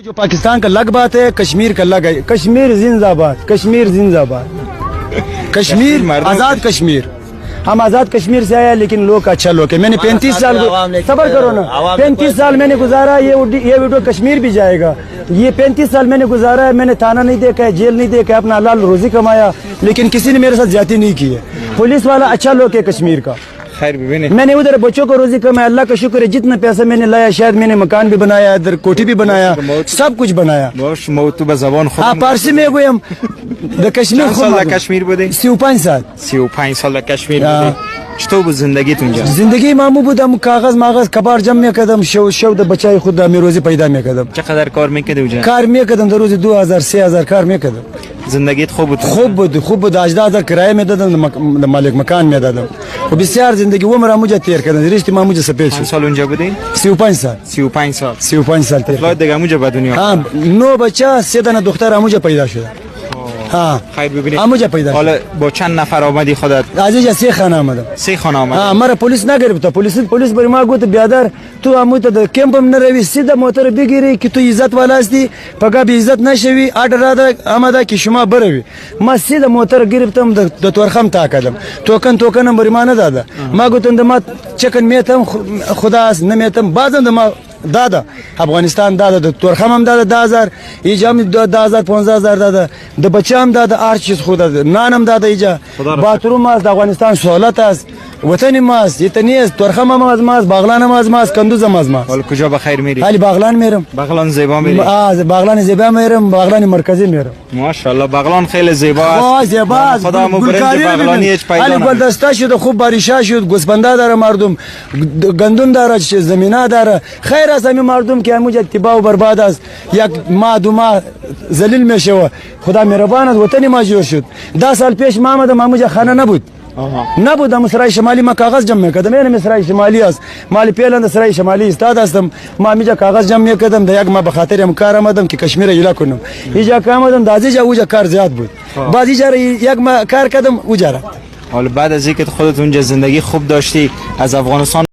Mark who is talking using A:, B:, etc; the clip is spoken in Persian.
A: जो पाकिस्तान का लग बात है, कश्मीर का लग है। कश्मीर जिंदाबाद, कश्मीर जिंदाबाद, कश्मीर आजाद कश्मीर। हम आजाद कश्मीर से आया, लेकिन लोग अच्छा लोग है। मैंने 35 साल सबर करो ना, 35 साल मैंने गुजारा। ये वीडियो कश्मीर भी जाएगा। ये 35 साल मैंने गुजारा है। मैंने थाना नहीं देखा है, जेल नहीं देखा है, अपना हलाल रोजी कमाया, लेकिन किसी ने मेरे साथ ज्यादती नहीं की है। पुलिस वाला अच्छा लोग है कश्मीर का।
B: खैर भी
A: मैंने उधर बच्चों को रोजी कमाया, अल्लाह का शुक्र है। जितना पैसा मैंने लाया, शायद मैंने मकान भी बनाया, इधर कोठी भी बनाया, सब कुछ बनाया। हाँ, पारसी में गए हम
B: कश्मीर بوده
A: 35 سال
B: 35 سال کشمیر بوده. چطور بود زندگیتون اونجا؟
A: زندگی معمول بودم. کاغذ ماغذ کبار جمع میکردم، شو د بچای خود می روزی پیدا میکردم.
B: چقدر کار میکردی اونجا؟
A: کار میکردم در روز 2000 3000 کار میکردم.
B: زندگیت خوب بود؟
A: خوب بود. 18000 کرایه میدادم، مالک مکان میدادم و بسیار زندگی عمرم موجه تیر کردم. رشته ما موجه سپید شد.
B: چند سال اونجا بودی؟
A: 35 سال
B: 35 سال
A: تیر.
B: اولاد دیگه اونجا به دنیا؟
A: ها، 9 بچه، 3 تا دختر موجه پیدا شد. ها،
B: خیر ببینید
A: موجه پیدا شد.
B: حالا با چند نفر آمدی خودت؟
A: از اینجا 3 خانه آمدم.
B: 3 خانه آمدی؟
A: ها، مرا پلیس نگرفت. پلیس بر ما گفت بیادر تو اموت د کمپ هم نروی، سیده موتور بگیری که تو عزت والا هستی، پگاه بی عزت نشوی. آرڈر آمده که شما بروی. ما سیده موتور گرفتم، د تورخم تا کردم. توکن بر ما نداده. ما گفتم ما چکن میتم، خدا است نمیتم. بعدم ما داده افغانستان داده، د تورخم هم داده 10000، ایجا هم 10000 15000 داده، د بچه هم داده، هر چیز خود داده. نان هم داده ایجا. باتروم است، د افغانستان سہولت است، وطن ماست، یتنی است. تورخم هم از ماست، باغلان هم از ماست، کندوز هم از ماست.
B: حالا کجا بخیر میری؟
A: حالی باغلان میرم.
B: باغلان زیبا میری؟
A: باغلان زیبا میرم، باغلان مرکزی میرم.
B: ماشاءالله باغلان خیلی زیبا است.
A: زیبا است.
B: خدا مو برنج باغلانی هیچ پیدا
A: نمیشه. حالی گلدسته شد، خوب باریشا شد، گوسفندا داره مردم، گندم داره، زمینه داره. خیر است همین مردم که همونجا اتباع و برباد است. یک ماه دو ماه ذلیل میشه. خدا مهربان است، وطن ما جور شد. 10 سال پیش ما آمدم، همونجا خانه نبود. سرای شمالی ما کاغذ جمع میکردم. اینم سرای شمالی است. مالی پیلند سرای شمالی استاد هستم. ما همینجا کاغذ جمع میکردم. یک ما به خاطر هم کار آمدم که کشمیر ایلا کنم. اینجا کار آمدم، دازیجا اوجا کار زیاد بود. بعضی جا یک ما کار کردم اوجا.
B: حالا بعد از اینکه خودت اونجا زندگی خوب داشتی، از افغانستان